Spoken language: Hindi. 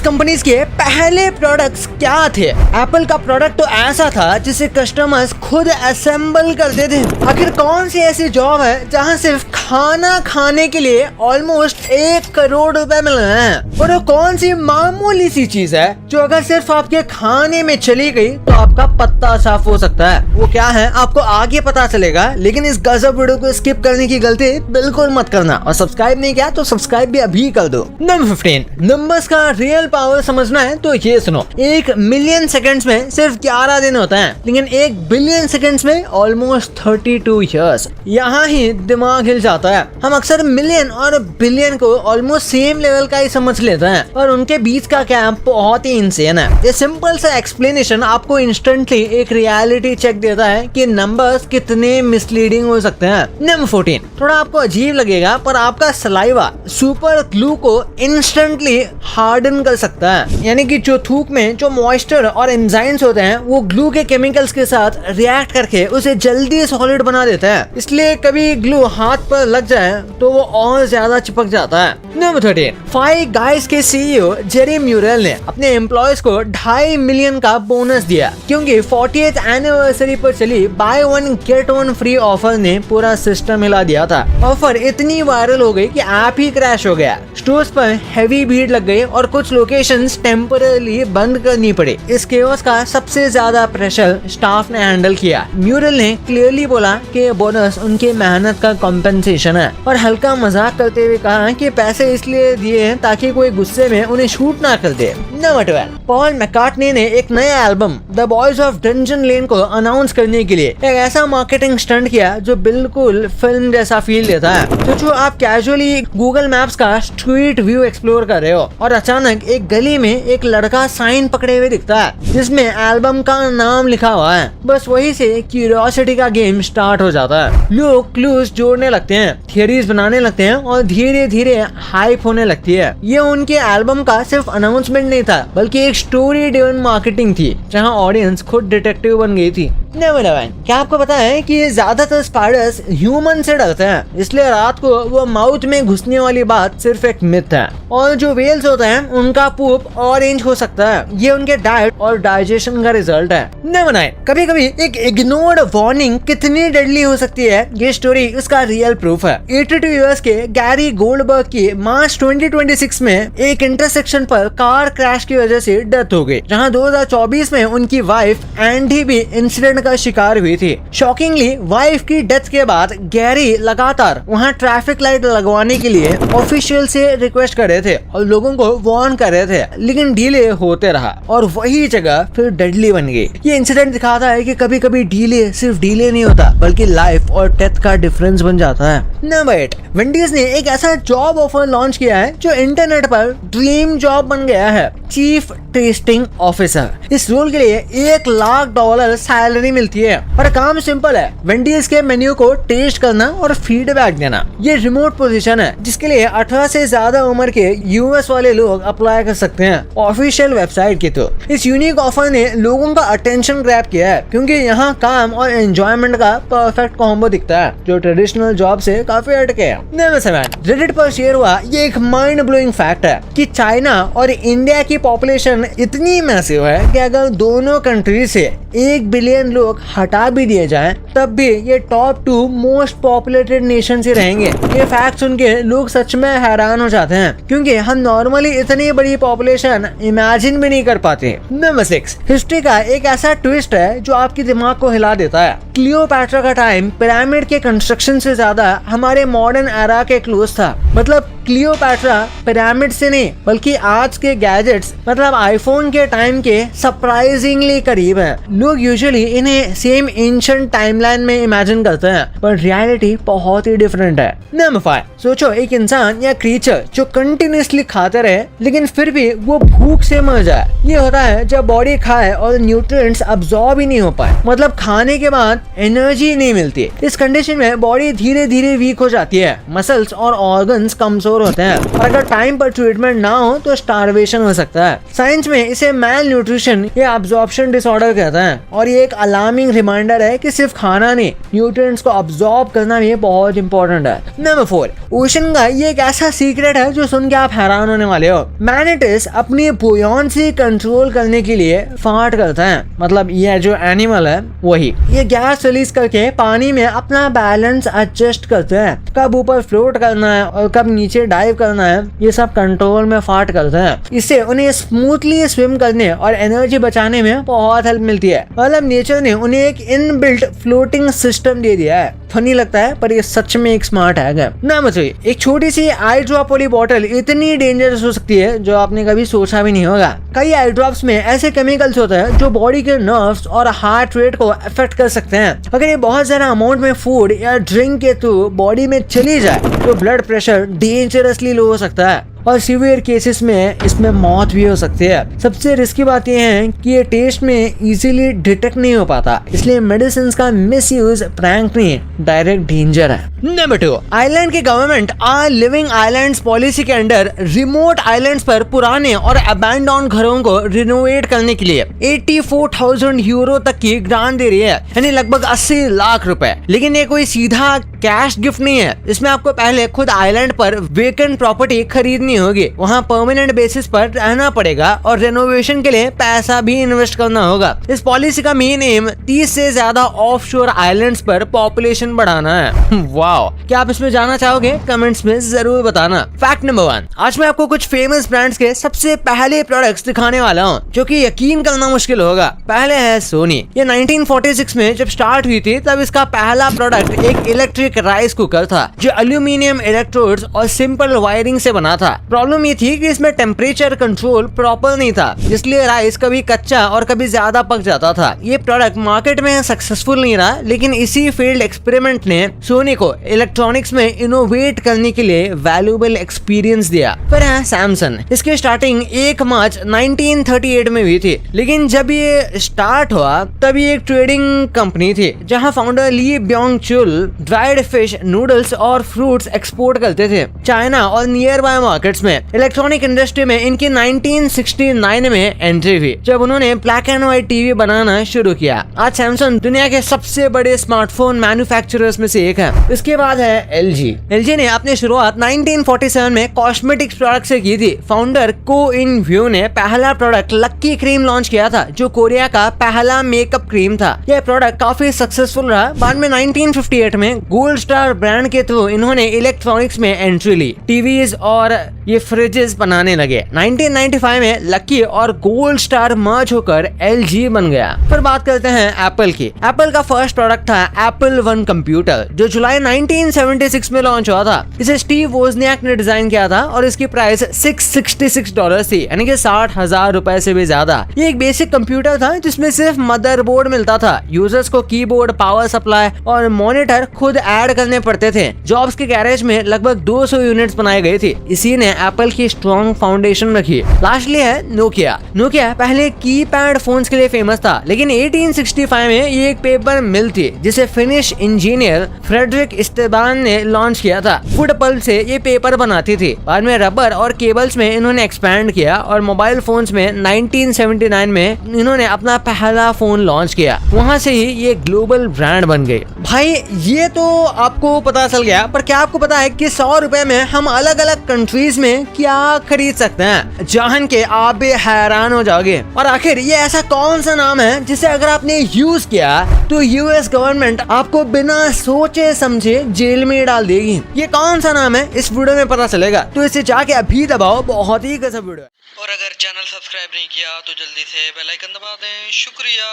इस कंपनीज के पहले प्रोडक्ट्स क्या थे? एप्पल का प्रोडक्ट तो ऐसा था जिसे कस्टमर्स खुद असेंबल करते थे। आखिर कौन सी ऐसी जॉब है जहां सिर्फ खाना खाने के लिए ऑलमोस्ट 1 करोड़ रुपए मिल रहे हैं? और वो कौन सी मामूली सी चीज है जो अगर सिर्फ आपके खाने में चली गई तो आपका पत्ता साफ हो सकता है? वो क्या है आपको आगे पता चलेगा, लेकिन इस गजब वीडियो को स्किप करने की गलती बिल्कुल मत करना। और सब्सक्राइब नहीं किया तो सब्सक्राइब भी अभी कर दो। नंबर 15, नंबर्स का रियल पावर समझना है तो ये सुनो। 1 मिलियन सेकंड्स में सिर्फ 11 दिन होता है, लेकिन 1 बिलियन सेकंड्स में ऑलमोस्ट 32 इयर्स। यहाँ ही दिमाग हिल जाता है। हम अक्सर मिलियन और बिलियन को ऑलमोस्ट सेम लेवल का ही समझ लेते हैं, और उनके बीच का गैप बहुत ही इंसेन है। ये सिंपल सा एक्सप्लेनेशन आपको इंस्टेंटली एक रियलिटी चेक देता है कि नंबर्स कितने मिसलीडिंग हो सकते हैं। नंबर 14, थोड़ा आपको अजीब लगेगा पर आपका सलाइवा सुपर ग्लू को इंस्टेंटली हार्डन कर सकता है। यानी कि जो थूक में जो मॉइस्चर और एंजाइम्स होते हैं वो ग्लू के केमिकल्स के साथ रिएक्ट करके उसे जल्दी सॉलिड बना देता है। इसलिए कभी ग्लू हाथ पर लग जाए तो वो और ज्यादा चिपक जाता है। नंबर 13, फाइव गाइस के सीईओ जेरी म्यूरेल ने अपने एम्प्लॉयज को 2.5 मिलियन का बोनस दिया, क्योंकि 40th एनिवर्सरी पर चली बाय 1 गेट 1 फ्री ऑफर ने पूरा सिस्टम हिला दिया था। ऑफर इतनी वायरल हो गई कि ऐप ही क्रैश हो गया। स्टोर्स पर हैवी भीड़ लग गई और कुछ लोकेशंस टेम्पररी बंद करनी पड़ी। इस केओस का सबसे ज्यादा प्रेशर स्टाफ ने हैंडल किया। म्यूरल ने क्लियरली बोला कि बोनस उनकी मेहनत का कॉम्पेंसेशन है, और हल्का मजाक करते हुए कहा कि पैसे इसलिए दिए ताकि कोई गुस्से में उन्हें शूट ना कर दे। नंबर 12, पॉल मैकार्टनी ने एक नया album the boys of dungeon lane को अनाउंस करने के लिए एक ऐसा मार्केटिंग स्टंट किया जो बिल्कुल फिल्म जैसा फील देता है। तो जो आप कैजुअली गूगल मैप्स का स्ट्रीट व्यू एक्सप्लोर कर रहे हो और अचानक एक गली में एक लड़का साइन पकड़े हुए दिखता है जिसमें एल्बम का नाम लिखा हुआ है। बस वही से क्यूरियोसिटी का गेम स्टार्ट हो जाता है। लोग क्लूज जोड़ने लगते हैं, थियरीज बनाने लगते हैं और धीरे धीरे हाइप होने लगती है। ये उनके एल्बम का सिर्फ अनाउंसमेंट नहीं था, बल्कि एक स्टोरी ड्रिवन मार्केटिंग थी जहां ऑडियंस खुद डिटेक्टिव बन गई थी। नंबर 11, क्या आपको पता है कि ज्यादातर स्पाइडर्स ह्यूमन से डरते हैं, इसलिए रात को वो माउथ में घुसने वाली बात सिर्फ एक मिथ है। और जो वेल्स होते हैं उनका पूप ऑरेंज हो सकता है, ये उनके डाइट और डाइजेशन का रिजल्ट है। नंबर 9, कभी कभी एक इग्नोर्ड वार्निंग कितनी डेडली हो सकती है, ये स्टोरी उसका रियल प्रूफ है। 82 इयर्स के गैरी गोल्डबर्ग की मार्च 2026 में एक इंटरसेक्शन पर कार क्रैश की वजह से डेथ हो गई, जहां 2024 में उनकी वाइफ एंडी भी इंसिडेंट का शिकार हुई थी। शॉकिंगली वाइफ की डेथ के बाद गैरी लगातार वहां ट्रैफिक लाइट लगवाने के लिए ऑफिशियल से रिक्वेस्ट कर रहे थे और लोगों को वार्न कर रहे थे, लेकिन डिले होते रहा और वही जगह फिर डेडली बन गई। ये इंसिडेंट दिखाता है कि कभी कभी डिले सिर्फ डिले नहीं होता, बल्कि लाइफ और डेथ का डिफरेंस बन जाता है। नंबर 8, वेंडीज ने एक ऐसा जॉब ऑफर लॉन्च किया है जो इंटरनेट पर ड्रीम जॉब बन गया है, चीफ टेस्टिंग ऑफिसर। इस रोल के लिए $1 लाख सैलरी मिलती है और काम सिंपल है, वेंडीज के मेन्यू को टेस्ट करना और फीडबैक देना। ये रिमोट पोजीशन है जिसके लिए 18 से ज्यादा उम्र के यूएस वाले लोग अप्लाई कर सकते हैं ऑफिशियल वेबसाइट के थ्रू। इस यूनिक ऑफर ने लोगों का अटेंशन ग्रैब किया है, क्योंकि यहाँ काम और एंजॉयमेंट का परफेक्ट कॉम्बो दिखता है जो ट्रेडिशनल जॉब से काफी हटके है। नंबर 7, रेडिट पर शेयर हुआ ये एक माइंड ब्लोइंग फैक्ट है कि चाइना और इंडिया की पॉपुलेशन इतनी मैसिव है कि अगर दोनों कंट्री से 1 बिलियन लोग हटा भी दिए जाएं, तब भी ये टॉप 2 मोस्ट पॉपुलेटेड नेशन से रहेंगे। ये फैक्ट सुन के लोग सच में हैरान हो जाते हैं, क्योंकि हम नॉर्मली इतनी बड़ी पॉपुलेशन इमेजिन भी नहीं कर पाते। नंबर 6, हिस्ट्री का एक ऐसा ट्विस्ट है जो आपके दिमाग को हिला देता है। क्लियोपैट्रा का टाइम पिरामिड के कंस्ट्रक्शन से ज्यादा हमारे मॉडर्न एरा के क्लोज था। मतलब क्लियोपैट्रा पिरामिड से नहीं बल्कि आज के गैजेट्स मतलब आईफोन के टाइम के सरप्राइजिंगली करीब है। लोग यूजुअली इन्हें सेम एंशिएंट टाइमलाइन में इमेजिन करते हैं, पर रियलिटी बहुत ही डिफरेंट है। नंबर 5, सोचो एक इंसान या क्रीचर जो कंटिन्यूसली खाते रहे लेकिन फिर भी वो भूख से मर जाए। ये होता है जब बॉडी खाए और न्यूट्रिएंट्स अब्सॉर्ब ही नहीं हो पाए, मतलब खाने के बाद एनर्जी नहीं मिलती। इस कंडीशन में बॉडी धीरे धीरे वीक हो जाती है, मसल्स और ऑर्गन्स कमजोर कमजोर होते हैं और अगर टाइम पर ट्रीटमेंट ना हो तो स्टारवेशन हो सकता है। साइंस में इसे मैल न्यूट्रिशन या अब्जॉर्प्शन डिसऑर्डर कहते हैं और ये एक अलार्मिंग रिमाइंडर है कि सिर्फ खाना नहीं, न्यूट्रिएंट्स को अब्जॉर्ब करना भी बहुत इंपॉर्टेंट है। नंबर 4, ओशन का ये एक ऐसा सीक्रेट है जो सुन के आप हैरान होने वाले हो। मैनेटिस अपनी बुयांसी कंट्रोल करने के लिए फार्ट करते हैं, मतलब ये जो एनिमल है वही ये गैस रिलीज करके पानी में अपना बैलेंस एडजस्ट करते हैं। कब ऊपर फ्लोट करना है और कब नीचे डाइव करना है ये सब कंट्रोल में फार्ट करते हैं। इससे उन्हें स्मूथली स्विम करने और एनर्जी बचाने में बहुत हेल्प मिलती है। मतलब नेचर ने उन्हें एक इनबिल्ट फ्लोटिंग सिस्टम दे दिया है। फनी लगता है पर ये सच में एक स्मार्ट हैक है। नंबर 3, एक छोटी सी आई ड्रॉप वाली बॉटल इतनी डेंजरस हो सकती है जो आपने कभी सोचा भी नहीं होगा। कई आई ड्रॉप्स में ऐसे केमिकल्स होते हैं जो बॉडी के नर्व्स और हार्ट रेट को अफेक्ट कर सकते हैं। अगर ये बहुत ज्यादा अमाउंट में फूड या ड्रिंक के थ्रू बॉडी में चली जाए तो ब्लड प्रेशर डेंजरसली लो हो सकता है और सीवियर केसेस में इसमें मौत भी हो सकती है। सबसे रिस्की बात यह है कि ये टेस्ट में इजीली डिटेक्ट नहीं हो पाता, इसलिए मेडिसिन का मिसयूज प्रैंक नहीं, डायरेक्ट डेंजर है। नंबर 2, आइलैंड की गवर्नमेंट लिविंग आइलैंड्स पॉलिसी के अंडर रिमोट आइलैंड्स पर पुराने और अबैंडन घरों को रिनोवेट करने के लिए 84,000 यूरो तक की ग्रांट दे रही है, यानी लगभग 80 लाख रुपए। लेकिन ये कोई सीधा कैश गिफ्ट नहीं है, इसमें आपको पहले खुद आइलैंड पर वेकेंट प्रॉपर्टी खरीदनी होगी, वहाँ परमानेंट बेसिस पर रहना पड़ेगा और रेनोवेशन के लिए पैसा भी इन्वेस्ट करना होगा। इस पॉलिसी का मेन एम 30 से ज्यादा ऑफशोर आइलैंड्स पर पॉपुलेशन बढ़ाना है। वाओ, क्या आप इसमें जाना चाहोगे? कमेंट्स में जरूर बताना। फैक्ट नंबर 1, आज मैं आपको कुछ फेमस ब्रांड्स के सबसे पहले प्रोडक्ट्स दिखाने वाला हूँ जो कि यकीन करना मुश्किल होगा। पहले है सोनी। ये 1946 में जब स्टार्ट हुई थी तब इसका पहला प्रोडक्ट एक इलेक्ट्रिक राइस कुकर था जो एल्यूमिनियम इलेक्ट्रोड्स और सिंपल वायरिंग से बना था। प्रॉब्लम ये थी कि इसमें टेम्परेचर कंट्रोल प्रॉपर नहीं था, इसलिए राइस कभी कच्चा और कभी ज्यादा पक जाता था। ये प्रोडक्ट मार्केट में सक्सेसफुल नहीं रहा, लेकिन इसी फील्ड एक्सपेरिमेंट ने सोनी को इलेक्ट्रॉनिक्स में इनोवेट करने के लिए वैल्यूएबल एक्सपीरियंस दिया। फिर है सैमसंग। इसकी स्टार्टिंग 1 मार्च 1938 में हुई थी, लेकिन जब ये स्टार्ट हुआ तब ये एक ट्रेडिंग कंपनी थी जहां फाउंडर ली ब्योंग चुल ड्राइड फिश, नूडल्स और फ्रूट्स एक्सपोर्ट करते थे चाइना और नियर बाय मार्केट्स में। इलेक्ट्रॉनिक इंडस्ट्री में इनकी 1969 में एंट्री हुई जब उन्होंने ब्लैक एंड व्हाइट टीवी बनाना शुरू किया। आज सैमसंग दुनिया के सबसे बड़े स्मार्टफोन मैन्युफैक्चरर्स में से एक है। इसके बाद है एलजी। एलजी ने अपनी शुरुआत 1947 में कॉस्मेटिक्स प्रोडक्ट से की थी। फाउंडर को इन व्यू ने पहला प्रोडक्ट लक्की क्रीम लॉन्च किया था जो कोरिया का पहला मेकअप क्रीम था। यह प्रोडक्ट काफी सक्सेसफुल रहा। बाद में 1958 में गोल्ड स्टार ब्रांड के थ्रू इन्होंने इलेक्ट्रॉनिक्स में एंट्री ली, टीवीज और ये फ्रिजेस बनाने लगे। 1995 में लकी और गोल्ड स्टार मर्ज होकर एलजी बन गया। फिर बात करते हैं एप्पल की। एप्पल का फर्स्ट प्रोडक्ट था एप्पल वन कंप्यूटर जो जुलाई 1976 में लॉन्च हुआ था। इसे स्टीव वोजनियाक ने डिजाइन किया था और इसकी प्राइस $666 थी, यानी कि 60,000 रुपए से भी ज्यादा। ये एक बेसिक कंप्यूटर था जिसमें सिर्फ मदरबोर्ड मिलता था। यूजर्स को कीबोर्ड, पावर सप्लाई और मॉनिटर खुद ऐड करने पड़ते थे। जॉब्स के गैरेज में लगभग 200 यूनिट्स बनाए गए थे। इसी ने एप्पल की स्ट्रॉन्ग फाउंडेशन रखी। लास्टली है नोकिया। नोकिया पहले कीपैड फोन्स के लिए फेमस था, लेकिन 1865 में ये एक पेपर मिल थी जिसे फिनिश इंजीनियर फ्रेडरिक इस्तेबान ने लॉन्च किया था। फुट पल्प से ये पेपर बनाती थी। बाद में रबर और केबल्स में इन्होंने एक्सपैंड किया और मोबाइल फोन्स में 1979 में इन्होंने अपना पहला फोन लॉन्च किया। वहाँ से ही ये ग्लोबल ब्रांड बन गई। भाई ये तो आपको पता चल गया, पर क्या आपको पता है कि 100 रुपए में हम अलग अलग कंट्रीज में क्या खरीद सकते हैं? जान के आप भी हैरान हो जाओगे। और आखिर ये ऐसा कौन सा नाम है जिसे अगर आपने यूज किया तो यूएस गवर्नमेंट आपको बिना सोचे समझे जेल में डाल देगी? ये कौन सा नाम है इस वीडियो में पता चलेगा, तो इसे जाके अभी दबाओ, बहुत ही गजब वीडियो है। और अगर चैनल सब्सक्राइब नहीं किया तो जल्दी से बेल आइकन दबा दें। शुक्रिया।